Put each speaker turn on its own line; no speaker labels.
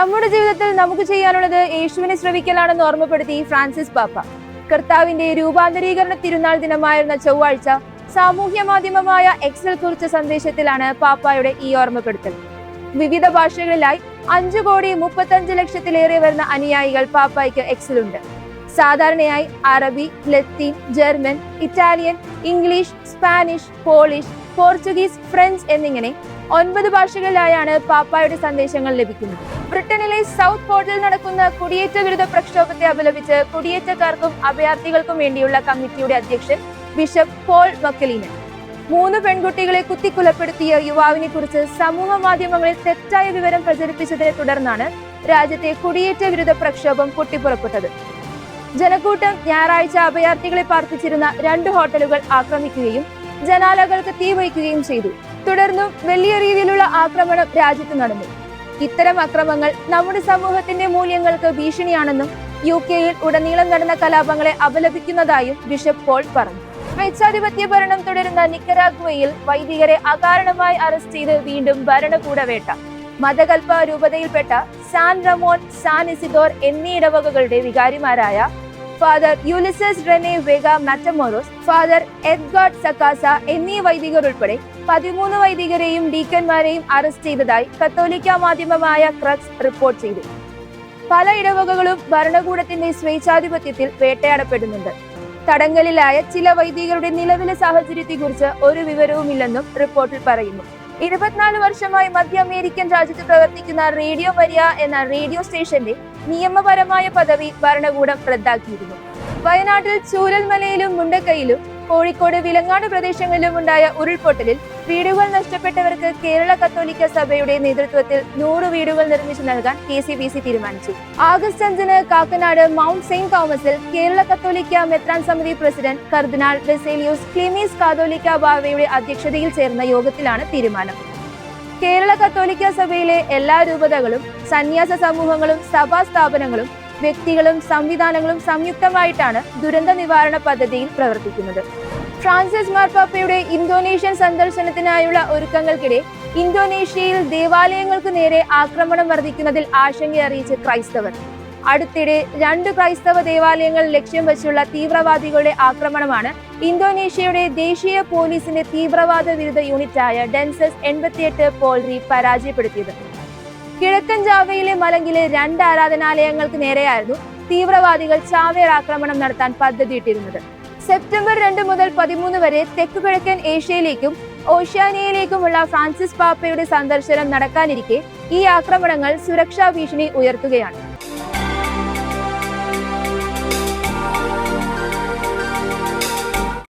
നമ്മുടെ ജീവിതത്തിൽ നമുക്ക് ചെയ്യാനുള്ളത് യേശുവിനെ ശ്രവിക്കലാണെന്ന് ഓർമ്മപ്പെടുത്തി ഫ്രാൻസിസ് പാപ്പ. കർത്താവിന്റെ രൂപാന്തരീകരണ തിരുനാൾ ദിനമായിരുന്ന ചൊവ്വാഴ്ച സാമൂഹ്യ മാധ്യമമായ എക്സിൽ കുറിച്ച സന്ദേശത്തിലാണ് പാപ്പായുടെ ഈ ഓർമ്മപ്പെടുത്തൽ. വിവിധ ഭാഷകളിലായി 5,35,00,000 വരുന്ന അനുയായികൾ പാപ്പായ്ക്ക് എക്സിലുണ്ട്. സാധാരണയായി അറബി, ലത്തീൻ, German, Italian, English, Spanish, Polish, Portuguese, French എന്നിങ്ങനെ 9 ഭാഷകളിലായാണ് പാപ്പായുടെ സന്ദേശങ്ങൾ ലഭിക്കുന്നത്. ബ്രിട്ടനിലെ സൗത്ത് പോർട്ടിൽ നടക്കുന്ന കുടിയേറ്റ വിരുദ്ധ പ്രക്ഷോഭത്തെ അപലപിച്ച് കുടിയേറ്റക്കാർക്കും അഭയാർത്ഥികൾക്കും വേണ്ടിയുള്ള കമ്മിറ്റിയുടെ അധ്യക്ഷൻ ബിഷപ്പ് പോൾ മക്കലീന് 3 പെൺകുട്ടികളെ കുത്തിക്കൊലപ്പെടുത്തിയ യുവാവിനെ കുറിച്ച് സമൂഹ മാധ്യമങ്ങളിൽ തെറ്റായ വിവരം പ്രചരിപ്പിച്ചതിനെ തുടർന്നാണ് രാജ്യത്തെ കുടിയേറ്റ വിരുദ്ധ പ്രക്ഷോഭം പൊട്ടിപ്പുറപ്പെട്ടത്. ജനക്കൂട്ടം ഞായറാഴ്ച അഭയാർത്ഥികളെ പാർപ്പിച്ചിരുന്ന 2 ഹോട്ടലുകൾ ആക്രമിക്കുകയും ജനാലകൾക്ക് തീ വയ്ക്കുകയും ചെയ്തു. തുടർന്നും വലിയ രീതിയിലുള്ള ആക്രമണം രാജ്യത്ത് നടന്നു. ഇത്തരം അക്രമങ്ങൾ നമ്മുടെ സമൂഹത്തിന്റെ മൂല്യങ്ങൾക്ക് ഭീഷണിയാണെന്നും UK-യിൽ ഉടനീളം നടന്ന കലാപങ്ങളെ അപലപിക്കുന്നതായും ബിഷപ്പ് പോൾ പറഞ്ഞു. സ്വേച്ഛാധിപത്യ ഭരണം തുടരുന്ന നിക്കരാഗ്വയിൽ വൈദികരെ അകാരണമായി അറസ്റ്റ് ചെയ്ത് വീണ്ടും ഭരണകൂട വേട്ട. മതകൽപ്പ രൂപതയിൽപ്പെട്ട സാൻ റമോൻ, സാൻ ഇസിദോർ എന്നീ ഇടവകകളുടെ വികാരിമാരായ father Ulises Rene Vega Matamoros, father Edgard Sacasa എന്നീ വൈദികർ ഉൾപ്പെടെ 13 വൈദികരെയും ഡീക്കന്മാരെയും അറസ്റ്റ് ചെയ്തതായി കത്തോലിക്ക മാധ്യമമായ ക്രക്സ് റിപ്പോർട്ട് ചെയ്തു. പല ഇടവകകളും ഭരണകൂടത്തിന്റെ സ്വേച്ഛാധിപത്യത്തിൽ വേട്ടയാടപ്പെടുന്നുണ്ട്. തടങ്കലിലായ ചില വൈദികരുടെ നിലവിലെ സാഹചര്യത്തെക്കുറിച്ച് ഒരു വിവരവുമില്ലെന്നും റിപ്പോർട്ടിൽ പറയുന്നു. 24 വർഷമായി മധ്യ അമേരിക്കൻ രാജ്യത്ത് പ്രവർത്തിക്കുന്ന റേഡിയോ മരിയ എന്ന റേഡിയോ സ്റ്റേഷന്റെ നിയമപരമായ പദവി ഭരണകൂടം റദ്ദാക്കിയിരുന്നു. വയനാട്ടിൽ ചൂരൽമലയിലും മുണ്ടക്കയിലും കോഴിക്കോട് വിലങ്ങാട് പ്രദേശങ്ങളിലും ഉണ്ടായ ഉരുൾപൊട്ടലിൽ വീടുകൾ നഷ്ടപ്പെട്ടവർക്ക് കേരള കത്തോലിക്ക സഭയുടെ നേതൃത്വത്തിൽ 100 വീടുകൾ നിർമ്മിച്ചു നൽകാൻ KCBC തീരുമാനിച്ചു. ആഗസ്റ്റ് 5-ന് കാക്കനാട് മൗണ്ട് സെയിന്റ് തോമസിൽ കേരള കത്തോലിക്ക മെത്രാൻ സമിതി പ്രസിഡന്റ് കർദിനാൾ ബെസേലിയോസ് ക്ലീമീസ് കാതോലിക്ക ബാവയുടെ അധ്യക്ഷതയിൽ ചേർന്ന യോഗത്തിലാണ് തീരുമാനം. കേരള കത്തോലിക്ക സഭയിലെ എല്ലാ രൂപതകളും, സന്യാസ സമൂഹങ്ങളും, സഭാ സ്ഥാപനങ്ങളും, വ്യക്തികളും സംവിധാനങ്ങളും സംയുക്തമായിട്ടാണ് ദുരന്ത നിവാരണ പദ്ധതിയിൽ പ്രവർത്തിക്കുന്നത്. ഫ്രാൻസിസ് മാർപ്പാപ്പയുടെ ഇന്തോനേഷ്യൻ സന്ദർശനത്തിനായുള്ള ഒരുക്കങ്ങൾക്കിടെ ഇന്തോനേഷ്യയിൽ ദേവാലയങ്ങൾക്ക് നേരെ ആക്രമണം വർദ്ധിക്കുന്നതിൽ ആശങ്ക അറിയിച്ച് ക്രൈസ്തവർ. അടുത്തിടെ 2 ക്രൈസ്തവ ദേവാലയങ്ങൾ ലക്ഷ്യം വെച്ചുള്ള തീവ്രവാദികളുടെ ആക്രമണമാണ് ഇന്തോനേഷ്യയുടെ ദേശീയ പോലീസിന്റെ തീവ്രവാദ വിരുദ്ധ യൂണിറ്റായ ഡെൻസസ് 88 പോൾറി പരാജയപ്പെടുത്തിയത്. കിഴക്കൻ ജാവയിലെ മലങ്കിലെ 2 ആരാധനാലയങ്ങൾക്ക് നേരെയായിരുന്നു തീവ്രവാദികൾ ചാവേർ ആക്രമണം നടത്താൻ പദ്ധതിയിട്ടിരുന്നത്. സെപ്റ്റംബർ 2 മുതൽ 13 വരെ തെക്കു കിഴക്കൻ ഏഷ്യയിലേക്കും ഓഷ്യാനിയയിലേക്കുമുള്ള ഫ്രാൻസിസ് പാപ്പയുടെ സന്ദർശനം നടക്കാനിരിക്കെ ഈ ആക്രമണങ്ങൾ സുരക്ഷാ ഭീഷണി ഉയർത്തുകയാണ്.